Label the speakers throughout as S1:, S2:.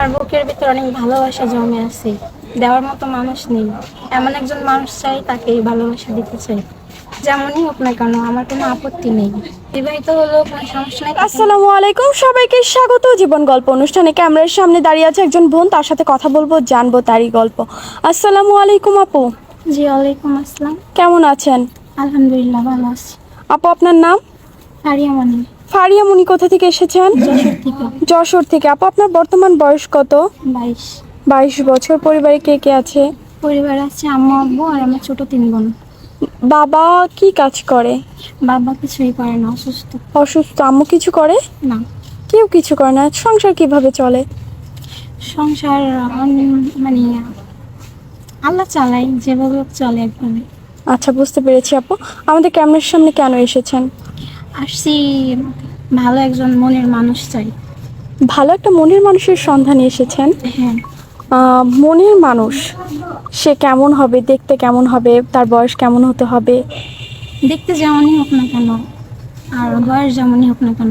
S1: আর বুকের ভিতরে অনেক ভালোবাসা জমে আছে, দেওয়ার মতো মানুষ নেই। এমন একজন মানুষ চাই, তাকে এই ভালোবাসা দিতে চাই। যেমনই হোক না কেন, আমার কোনো আপত্তি নেই। বিবাহিত হলেও কোনো সমস্যা নেই।
S2: আসসালামু আলাইকুম, সবাইকে স্বাগত জীবন গল্প অনুষ্ঠানে। ক্যামেরার সামনে দাঁড়িয়ে আছে একজন বোন, তার সাথে কথা বলবো, জানবো তারই গল্প। আসসালামু আলাইকুম আপু,
S1: জি, ওয়ালাইকুম আসসালাম।
S2: কেমন আছেন?
S1: আলহামদুলিল্লাহ, ভালো আছি।
S2: আপু আপনার নাম?
S1: ফারিয়া মনি,
S2: ফারিয়া মুনি। কোথা থেকে এসেছেন?
S1: যশোর থেকে।
S2: যশোর থেকে। আপু আপনার বর্তমান বয়স কত?
S1: 22।
S2: 22 বছর। পরিবারে কে কে আছে?
S1: পরিবার আছে আম্মু আব্বু আর আমার ছোট 3 বোন।
S2: বাবা কি কাজ করে?
S1: বাবা কিছুই করে না, অসুস্থ।
S2: অসুস্থ। আম্মু কিছু করে
S1: না।
S2: কেউ কিছু করে না। সংসার কিভাবে চলে?
S1: সংসার মানে আল্লাহ চালাই, যেভাবে হোক চলে একভাবে।
S2: আচ্ছা, বুঝতে পেরেছি। আপু আমাদের ক্যামেরার সামনে কেন এসেছেন?
S1: আসছি, ভালো একজন মনের মানুষ চাই।
S2: ভালো একটা মনের মানুষের সন্ধানে এসেছেন।
S1: হ্যাঁ।
S2: মনের মানুষ, সে কেমন হবে, দেখতে কেমন হবে, তার বয়স কেমন হতে হবে?
S1: দেখতে যেমনই হোক না কেন, আর বয়স যেমনই হোক না কেন,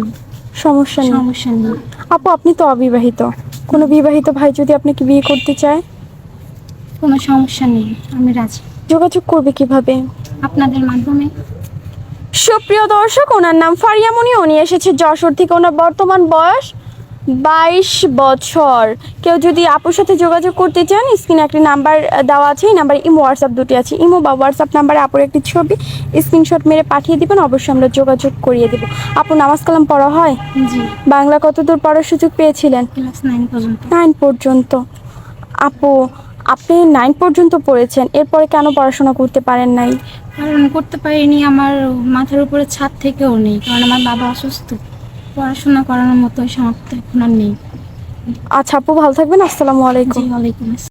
S2: সমস্যা নেই।
S1: সমস্যা নেই।
S2: আপু আপনি তো অবিবাহিত, কোনো বিবাহিত ভাই যদি আপনাকে বিয়ে করতে চায়?
S1: কোনো সমস্যা নেই, আমি রাজি।
S2: যোগাযোগ করবে কিভাবে?
S1: আপনাদের মাধ্যমে।
S2: সুপ্রিয় দর্শক, ওনার নাম ফারিয়া মুনি, উনি এসেছে যশোর থেকে। ওনার বর্তমান বয়স 22 বছর। কেউ যদি আপুর সাথে যোগাযোগ করতে চান, স্ক্রিনে একটি নাম্বার দেওয়া আছে, এই নাম্বারে ইমো হোয়াটসঅ্যাপ দুটি আছে। ইমো বা হোয়াটসঅ্যাপ নাম্বারে আপুর একটি ছবি স্ক্রিনশট মেরে পাঠিয়ে দিবেন, অবশ্যই আমরা যোগাযোগ করিয়ে দেব। আপু নামাজ কালাম পড়া হয়?
S1: জি।
S2: বাংলা কতদূর পড়ার সুযোগ পেয়েছিলেন?
S1: ক্লাস 9 পর্যন্ত।
S2: 9 পর্যন্ত। আপু আপনি 9 পর্যন্ত পড়েছেন, এরপরে কেন পড়াশোনা করতে পারেন নাই?
S1: কারণ করতে পারিনি, আমার মাথার উপরে ছাদ থেকেও নেই, কারণ আমার বাবা অসুস্থ। পড়াশোনা করানোর মতো সামর্থ্য এখন আর নেই।
S2: আচ্ছা আপু, ভালো থাকবেন। আসসালামু আলাইকুম।
S1: জি, ওয়ালাইকুম আসসালাম।